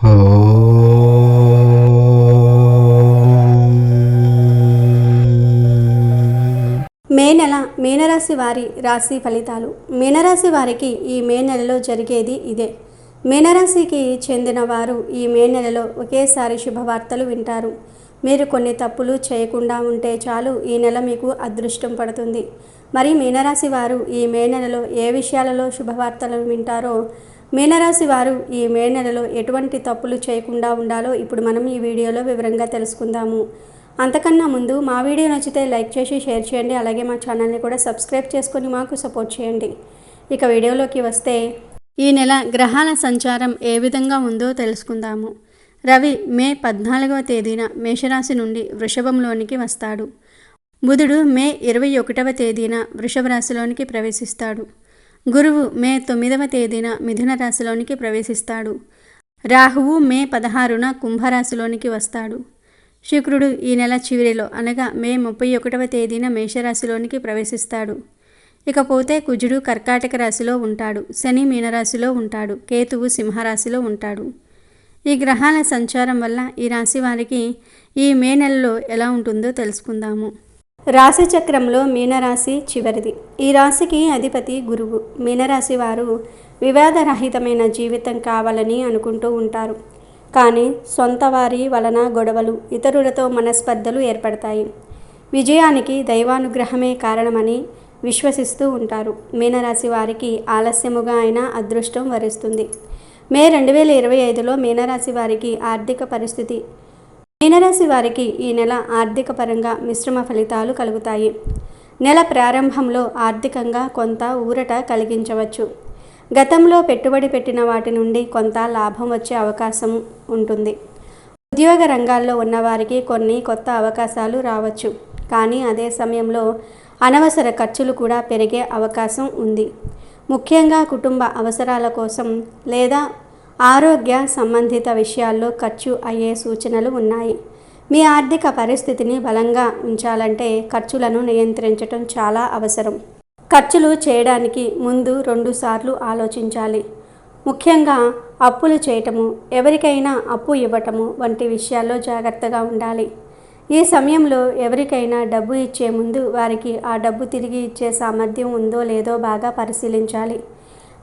మే నెల మీనరాశి వారి రాశి ఫలితాలు. మీనరాశి వారికి ఈ మే నెలలో జరిగేది ఇదే. మీనరాశికి చెందిన వారు ఈ మే నెలలో ఒకేసారి శుభవార్తలు వింటారు. మీరు కొన్ని తప్పులు చేయకుండా ఉంటే చాలు, ఈ నెల మీకు అదృష్టం పడుతుంది. మరి మీనరాశి వారు ఈ మే నెలలో ఏ విషయాలలో శుభవార్తలను వింటారో, మీనరాశి వారు ఈ మే నెలలో ఎటువంటి తప్పులు చేయకుండా ఉండాలో ఇప్పుడు మనం ఈ వీడియోలో వివరంగా తెలుసుకుందాము. అంతకన్నా ముందు మా వీడియో నచ్చితే లైక్ చేసి షేర్ చేయండి. అలాగే మా ఛానల్ని కూడా సబ్స్క్రైబ్ చేసుకొని మాకు సపోర్ట్ చేయండి. ఇక వీడియోలోకి వస్తే, ఈ నెల గ్రహాల సంచారం ఏ విధంగా ఉందో తెలుసుకుందాము. రవి మే 14వ తేదీన మేషరాశి నుండి వృషభంలోనికి వస్తాడు. బుధుడు మే 21వ తేదీన వృషభ రాశిలోనికి ప్రవేశిస్తాడు. గురువు మే 9వ తేదీన మిథున రాశిలోనికి ప్రవేశిస్తాడు. రాహువు మే 16న కుంభరాశిలోనికి వస్తాడు. శుక్రుడు ఈ నెల చివరిలో అనగా మే 31వ తేదీన మేషరాశిలోనికి ప్రవేశిస్తాడు. ఇకపోతే కుజుడు కర్కాటక రాశిలో ఉంటాడు. శని మీనరాశిలో ఉంటాడు. కేతువు సింహరాశిలో ఉంటాడు. ఈ గ్రహాల సంచారం వల్ల ఈ రాశి వారికి ఈ మే నెలలో ఎలా ఉంటుందో తెలుసుకుందాము. రాశి చక్రంలో మీనరాశి చివరిది. ఈ రాశికి అధిపతి గురువు. మీనరాశి వారు వివాదరహితమైన జీవితం కావాలని అనుకుంటూ ఉంటారు. కానీ సొంత వారి వలన గొడవలు, ఇతరులతో మనస్పర్ధలు ఏర్పడతాయి. విజయానికి దైవానుగ్రహమే కారణమని విశ్వసిస్తూ ఉంటారు. మీనరాశి వారికి ఆలస్యముగా అయినా అదృష్టం వరిస్తుంది. మే 2025లో మీనరాశి వారికి ఆర్థిక పరిస్థితి. మీనరాశి వారికి ఈ నెల ఆర్థిక పరంగా మిశ్రమ ఫలితాలు కలుగుతాయి. నెల ప్రారంభంలో ఆర్థికంగా కొంత ఊరట కలిగించవచ్చు. గతంలో పెట్టుబడి పెట్టిన వాటి నుండి కొంత లాభం వచ్చే అవకాశం ఉంటుంది. ఉద్యోగ రంగాల్లో ఉన్నవారికి కొన్ని కొత్త అవకాశాలు రావచ్చు. కానీ అదే సమయంలో అనవసర ఖర్చులు కూడా పెరిగే అవకాశం ఉంది. ముఖ్యంగా కుటుంబ అవసరాల కోసం లేదా ఆరోగ్య సంబంధిత విషయాల్లో ఖర్చు అయ్యే సూచనలు ఉన్నాయి. మీ ఆర్థిక పరిస్థితిని బలంగా ఉంచాలంటే ఖర్చులను నియంత్రించడం చాలా అవసరం. ఖర్చులు చేయడానికి ముందు 2 సార్లు ఆలోచించాలి. ముఖ్యంగా అప్పులు చేయటము, ఎవరికైనా అప్పు ఇవ్వటము వంటి విషయాల్లో జాగ్రత్తగా ఉండాలి. ఈ సమయంలో ఎవరికైనా డబ్బు ఇచ్చే ముందు వారికి ఆ డబ్బు తిరిగి ఇచ్చే సామర్థ్యం ఉందో లేదో బాగా పరిశీలించాలి.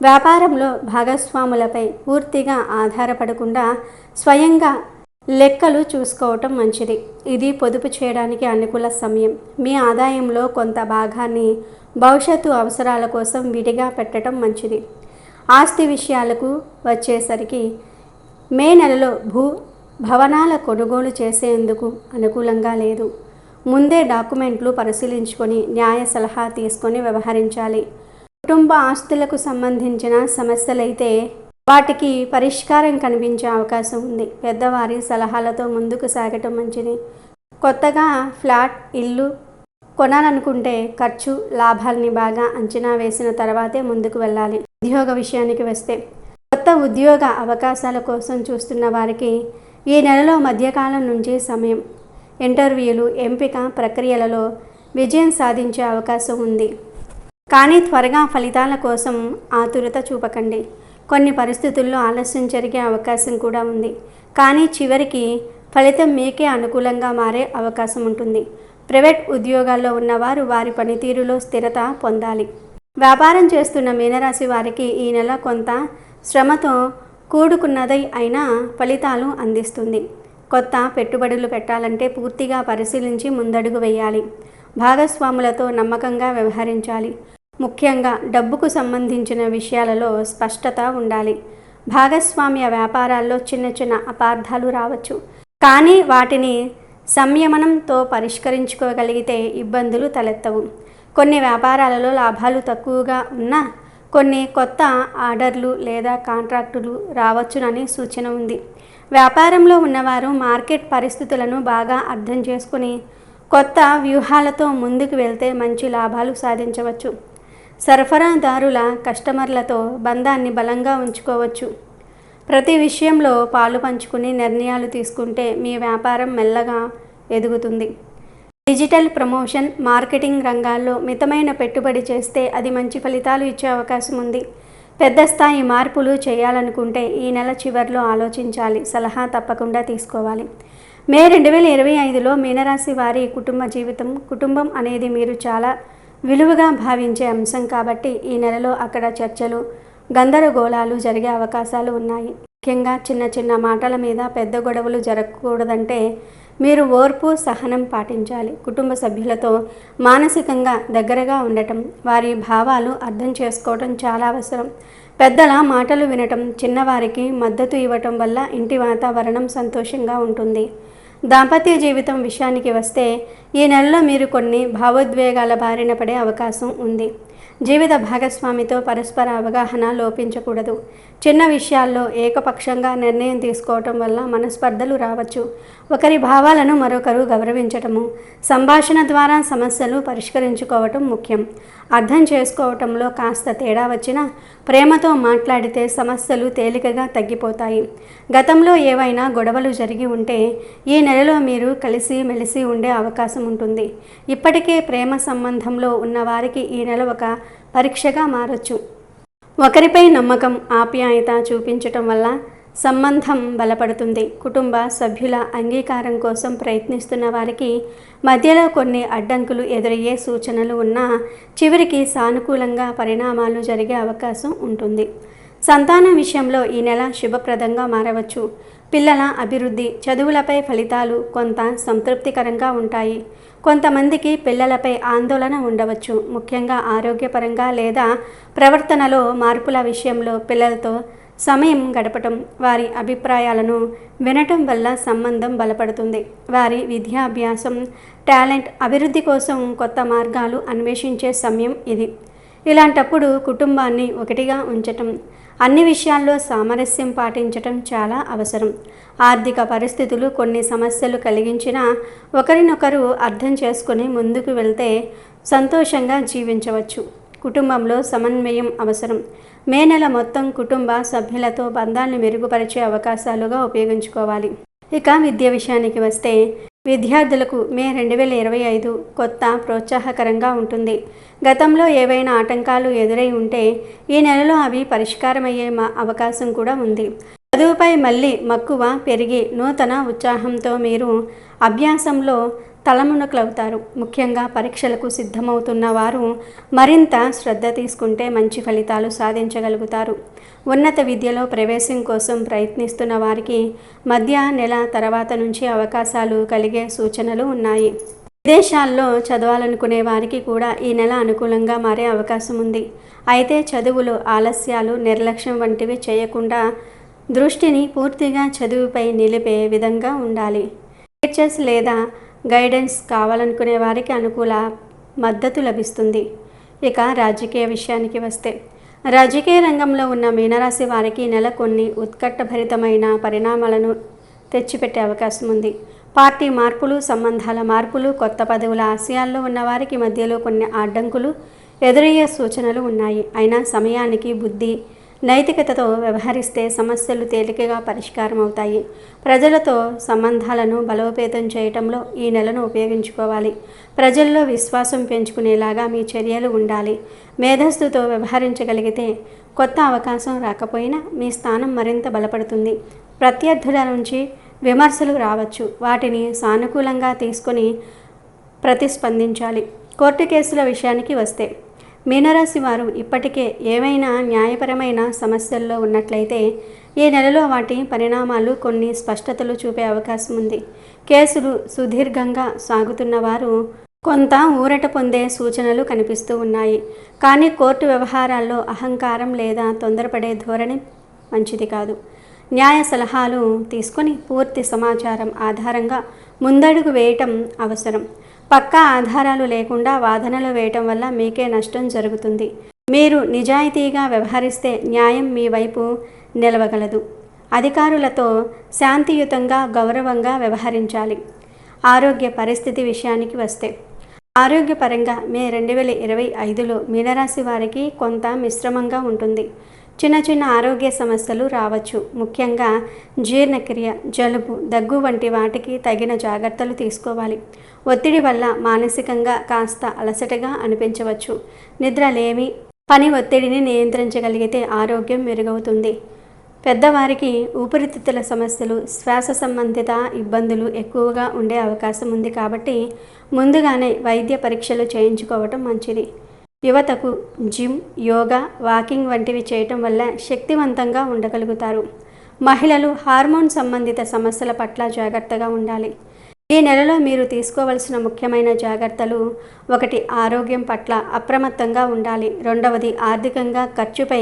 వ్యాపారంలో భాగస్వాములపై పూర్తిగా ఆధారపడకుండా స్వయంగా లెక్కలు చూసుకోవటం మంచిది. ఇది పొదుపు చేయడానికి అనుకూల సమయం. మీ ఆదాయంలో కొంత భాగాన్ని భవిష్యత్తు అవసరాల కోసం విడిగా పెట్టడం మంచిది. ఆస్తి విషయాలకు వచ్చేసరికి మే నెలలో భవనాల కొనుగోలు చేసేందుకు అనుకూలంగా లేదు. ముందే డాక్యుమెంట్లు పరిశీలించుకొని న్యాయ సలహా తీసుకొని వ్యవహరించాలి. కుటుంబ ఆస్తులకు సంబంధించిన సమస్యలైతే వాటికి పరిష్కారం కనిపించే అవకాశం ఉంది. పెద్దవారి సలహాలతో ముందుకు సాగటం మంచిది. కొత్తగా ఫ్లాట్, ఇల్లు కొనాలనుకుంటే ఖర్చు లాభాలని బాగా అంచనా వేసిన తర్వాతే ముందుకు వెళ్ళాలి. ఉద్యోగ విషయానికి వస్తే, కొత్త ఉద్యోగ అవకాశాల కోసం చూస్తున్న వారికి ఈ నెలలో మధ్యకాలం నుంచి సమయం. ఇంటర్వ్యూలు, ఎంపిక ప్రక్రియలలో విజయం సాధించే అవకాశం ఉంది. కానీ త్వరగా ఫలితాల కోసం ఆతురత చూపకండి. కొన్ని పరిస్థితుల్లో ఆలస్యం జరిగే అవకాశం కూడా ఉంది. కానీ చివరికి ఫలితం మీకే అనుకూలంగా మారే అవకాశం ఉంటుంది. ప్రైవేట్ ఉద్యోగాల్లో ఉన్నవారు వారి పనితీరులో స్థిరత పొందాలి. వ్యాపారం చేస్తున్న మీనరాశి వారికి ఈ నెల కొంత శ్రమతో కూడుకున్నదై అయినా ఫలితాలు అందిస్తుంది. కొత్త పెట్టుబడులు పెట్టాలంటే పూర్తిగా పరిశీలించి ముందడుగు వేయాలి. భాగస్వాములతో నమ్మకంగా వ్యవహరించాలి. ముఖ్యంగా డబ్బుకు సంబంధించిన విషయాలలో స్పష్టత ఉండాలి. భాగస్వామ్య వ్యాపారాల్లో చిన్న చిన్న అపార్థాలు రావచ్చు. కానీ వాటిని సంయమనంతో పరిష్కరించుకోగలిగితే ఇబ్బందులు తలెత్తవు. కొన్ని వ్యాపారాలలో లాభాలు తక్కువగా ఉన్నా కొన్ని కొత్త ఆర్డర్లు లేదా కాంట్రాక్టులు రావచ్చునని సూచన ఉంది. వ్యాపారంలో ఉన్నవారు మార్కెట్ పరిస్థితులను బాగా అర్థం చేసుకుని కొత్త వ్యూహాలతో ముందుకు వెళ్తే మంచి లాభాలు సాధించవచ్చు. సరఫరాదారుల కస్టమర్లతో బంధాన్ని బలంగా ఉంచుకోవచ్చు. ప్రతి విషయంలో పాలు పంచుకుని నిర్ణయాలు తీసుకుంటే మీ వ్యాపారం మెల్లగా ఎదుగుతుంది. డిజిటల్ ప్రమోషన్, మార్కెటింగ్ రంగాల్లో మితమైన పెట్టుబడి చేస్తే అది మంచి ఫలితాలు ఇచ్చే అవకాశం ఉంది. పెద్ద స్థాయి మార్పులు చేయాలనుకుంటే ఈ నెల చివరిలో ఆలోచించాలి. సలహా తప్పకుండా తీసుకోవాలి. మే 2025లో మీనరాశి వారి కుటుంబ జీవితం. కుటుంబం అనేది మీరు చాలా విలువగా భావించే అంశం కాబట్టి ఈ నెలలో అక్కడ చర్చలు, గందరగోళాలు జరిగే అవకాశాలు ఉన్నాయి. ముఖ్యంగా చిన్న చిన్న మాటల మీద పెద్ద గొడవలు జరగకూడదంటే మీరు ఓర్పు, సహనం పాటించాలి. కుటుంబ సభ్యులతో మానసికంగా దగ్గరగా ఉండటం, వారి భావాలు అర్థం చేసుకోవటం చాలా అవసరం. పెద్దల మాటలు వినటం, చిన్నవారికి మద్దతు ఇవ్వటం వల్ల ఇంటి వాతావరణం సంతోషంగా ఉంటుంది. దాంపత్య జీవితం విషయానికి వస్తే ఈ నెలలో మీరు కొన్ని భావోద్వేగాల బారిన పడే అవకాశం ఉంది. జీవిత భాగస్వామితో పరస్పర అవగాహన లోపించకూడదు. చిన్న విషయాల్లో ఏకపక్షంగా నిర్ణయం తీసుకోవటం వల్ల మనస్పర్ధలు రావచ్చు. ఒకరి భావాలను మరొకరు గౌరవించటము, సంభాషణ ద్వారా సమస్యలు పరిష్కరించుకోవటం ముఖ్యం. అర్థం చేసుకోవటంలో కాస్త తేడా వచ్చినా ప్రేమతో మాట్లాడితే సమస్యలు తేలికగా తగ్గిపోతాయి. గతంలో ఏవైనా గొడవలు జరిగి ఉంటే ఈ నెలలో మీరు కలిసి మెలిసి ఉండే అవకాశం ఉంటుంది. ఇప్పటికే ప్రేమ సంబంధంలో ఉన్నవారికి ఈ నెల ఒక పరీక్షగా మారచ్చు. ఒకరిపై నమ్మకం, ఆప్యాయత చూపించటం వల్ల సంబంధం బలపడుతుంది. కుటుంబ సభ్యుల అంగీకారం కోసం ప్రయత్నిస్తున్న వారికి మధ్యలో కొన్ని అడ్డంకులు ఎదురయ్యే సూచనలు ఉన్నా చివరికి సానుకూలంగా పరిణామాలు జరిగే అవకాశం ఉంటుంది. సంతానం విషయంలో ఈ నెల శుభప్రదంగా మారవచ్చు. పిల్లల అభివృద్ధి, చదువులపై ఫలితాలు కొంత సంతృప్తికరంగా ఉంటాయి. కొంతమందికి పిల్లలపై ఆందోళన ఉండవచ్చు. ముఖ్యంగా ఆరోగ్యపరంగా లేదా ప్రవర్తనలో మార్పుల విషయంలో పిల్లలతో సమయం గడపటం, వారి అభిప్రాయాలను వినటం వల్ల సంబంధం బలపడుతుంది. వారి విద్యాభ్యాసం, టాలెంట్ అభివృద్ధి కోసం కొత్త మార్గాలు అన్వేషించే సమయం ఇది. ఇలాంటప్పుడు కుటుంబాన్ని ఒకటిగా ఉంచటం, అన్ని విషయాల్లో సామరస్యం పాటించటం చాలా అవసరం. ఆర్థిక పరిస్థితులు కొన్ని సమస్యలు కలిగించినా ఒకరినొకరు అర్థం చేసుకుని ముందుకు వెళ్తే సంతోషంగా జీవించవచ్చు. కుటుంబంలో సమన్వయం అవసరం. మే నెల మొత్తం కుటుంబ సభ్యులతో బంధాన్ని మెరుగుపరిచే అవకాశాలుగా ఉపయోగించుకోవాలి. ఇక విద్య విషయానికి వస్తే విద్యార్థులకు మే 2025 కొత్త ప్రోత్సాహకరంగా ఉంటుంది. గతంలో ఏవైనా ఆటంకాలు ఎదురై ఉంటే ఈ నెలలో అవి పరిష్కారమయ్యే అవకాశం కూడా ఉంది. చదువుపై మళ్ళీ మక్కువ పెరిగి నూతన ఉత్సాహంతో మీరు అభ్యాసంలో తలమునకలవుతారు. ముఖ్యంగా పరీక్షలకు సిద్ధమవుతున్న వారు మరింత శ్రద్ధ తీసుకుంటే మంచి ఫలితాలు సాధించగలుగుతారు. ఉన్నత విద్యలో ప్రవేశం కోసం ప్రయత్నిస్తున్న వారికి మధ్య నెల తర్వాత నుంచి అవకాశాలు కలిగే సూచనలు ఉన్నాయి. విదేశాల్లో చదవాలనుకునే వారికి కూడా ఈ నెల అనుకూలంగా మారే అవకాశం ఉంది. అయితే చదువులో ఆలస్యాలు, నిర్లక్ష్యం వంటివి చేయకుండా దృష్టిని పూర్తిగా చదువుపై నిలిపే విధంగా ఉండాలి. టీచర్స్ లేదా గైడెన్స్ కావాలనుకునే వారికి అనుకూల మద్దతు లభిస్తుంది. ఇక రాజకీయ విషయానికి వస్తే రాజకీయ రంగంలో ఉన్న మీనరాశి వారికి నెల కొన్ని ఉత్కంఠభరితమైన పరిణామాలను తెచ్చిపెట్టే అవకాశం ఉంది. పార్టీ మార్పులు, సంబంధాల మార్పులు, కొత్త పదవుల ఆశయాల్లో ఉన్న వారికి మధ్యలో కొన్ని అడ్డంకులు ఎదురయ్యే సూచనలు ఉన్నాయి. అయినా సమయానికి బుద్ధి, నైతికతతో వ్యవహరిస్తే సమస్యలు తేలికగా పరిష్కారం అవుతాయి. ప్రజలతో సంబంధాలను బలోపేతం చేయటంలో ఈ నెలను ఉపయోగించుకోవాలి. ప్రజల్లో విశ్వాసం పెంచుకునేలాగా మీ చర్యలు ఉండాలి. మేధస్సుతో వ్యవహరించగలిగితే కొత్త అవకాశం రాకపోయినా మీ స్థానం మరింత బలపడుతుంది. ప్రత్యర్థుల నుంచి విమర్శలు రావచ్చు. వాటిని సానుకూలంగా తీసుకొని ప్రతిస్పందించాలి. కోర్టు కేసుల విషయానికి వస్తే మీనరాశి వారు ఇప్పటికే ఏవైనా న్యాయపరమైన సమస్యల్లో ఉన్నట్లయితే ఈ నెలలో వాటి పరిణామాలు కొన్ని స్పష్టతలు చూపే అవకాశం ఉంది. కేసులు సుదీర్ఘంగా సాగుతున్న వారు కొంత ఊరట పొందే సూచనలు కనిపిస్తూ ఉన్నాయి. కానీ కోర్టు వ్యవహారాల్లో అహంకారం లేదా తొందరపడే ధోరణి మంచిది కాదు. న్యాయ సలహాలు తీసుకొని పూర్తి సమాచారం ఆధారంగా ముందడుగు వేయటం అవసరం. పక్కా ఆధారాలు లేకుండా వాదనలు వేయటం వల్ల మీకే నష్టం జరుగుతుంది. మీరు నిజాయితీగా వ్యవహరిస్తే న్యాయం మీ వైపు నిలవగలదు. అధికారులతో శాంతియుతంగా, గౌరవంగా వ్యవహరించాలి. ఆరోగ్య పరిస్థితి విషయానికి వస్తే ఆరోగ్యపరంగా మే 2025లో మీనరాశి వారికి కొంత మిశ్రమంగా ఉంటుంది. చిన్న చిన్న ఆరోగ్య సమస్యలు రావచ్చు. ముఖ్యంగా జీర్ణక్రియ, జలుబు, దగ్గు వంటి వాటికి తగిన జాగ్రత్తలు తీసుకోవాలి. ఒత్తిడి వల్ల మానసికంగా కాస్త అలసటగా అనిపించవచ్చు. నిద్రలేమి, పని ఒత్తిడిని నియంత్రించగలిగితే ఆరోగ్యం మెరుగవుతుంది. పెద్దవారికి ఊపిరితిత్తుల సమస్యలు, శ్వాస సంబంధిత ఇబ్బందులు ఎక్కువగా ఉండే అవకాశం ఉంది కాబట్టి ముందుగానే వైద్య పరీక్షలు చేయించుకోవటం మంచిది. యువతకు జిమ్, యోగా, వాకింగ్ వంటివి చేయటం వల్ల శక్తివంతంగా ఉండగలుగుతారు. మహిళలు హార్మోన్ సంబంధిత సమస్యల పట్ల జాగ్రత్తగా ఉండాలి. ఈ నెలలో మీరు తీసుకోవలసిన ముఖ్యమైన జాగ్రత్తలు: 1. ఆరోగ్యం పట్ల అప్రమత్తంగా ఉండాలి. 2. ఆర్థికంగా ఖర్చుపై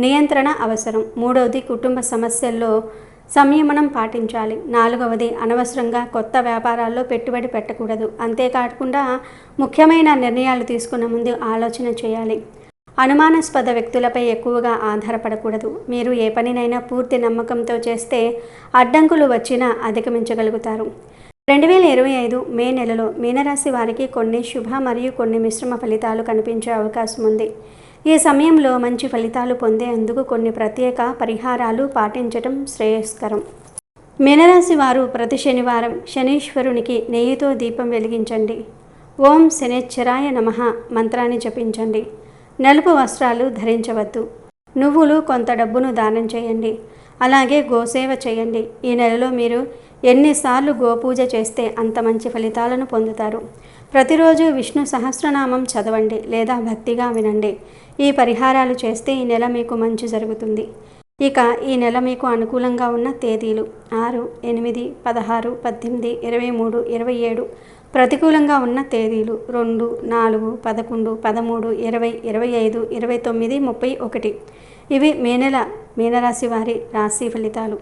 నియంత్రణ అవసరం. 3. కుటుంబ సమస్యల్లో సంయమనం పాటించాలి. 4. అనవసరంగా కొత్త వ్యాపారాల్లో పెట్టుబడి పెట్టకూడదు. అంతేకాకుండా ముఖ్యమైన నిర్ణయాలు తీసుకునే ముందు ఆలోచన చేయాలి. అనుమానాస్పద వ్యక్తులపై ఎక్కువగా ఆధారపడకూడదు. మీరు ఏ పనినైనా పూర్తి నమ్మకంతో చేస్తే అడ్డంకులు వచ్చినా అధిగమించగలుగుతారు. 2025 మే నెలలో మీనరాశి వారికి కొన్ని శుభ మరియు కొన్ని మిశ్రమ ఫలితాలు కనిపించే అవకాశం ఉంది. ఈ సమయంలో మంచి ఫలితాలు పొందేందుకు కొన్ని ప్రత్యేక పరిహారాలు పాటించడం శ్రేయస్కరం. మీనరాశి వారు ప్రతి శనివారం శనీశ్వరునికి నెయ్యితో దీపం వెలిగించండి. ఓం శనేశ్వరాయ నమః మంత్రాన్ని జపించండి. నలుపు వస్త్రాలు ధరించవద్దు. నువ్వులు కొంత డబ్బును దానం చేయండి. అలాగే గోసేవ చేయండి. ఈ నెలలో మీరు ఎన్నిసార్లు గోపూజ చేస్తే అంత మంచి ఫలితాలను పొందుతారు. ప్రతిరోజు విష్ణు సహస్రనామం చదవండి లేదా భక్తిగా వినండి. ఈ పరిహారాలు చేస్తే ఈ నెల మీకు మంచి జరుగుతుంది. ఇక ఈ నెల మీకు అనుకూలంగా ఉన్న తేదీలు: 6, 8, 16, 18, 23, 27. ప్రతికూలంగా ఉన్న తేదీలు: 2, 4, 11, 13, 20, 25, 29, 31. ఇవి మే నెల మీనరాశి వారి రాశి ఫలితాలు.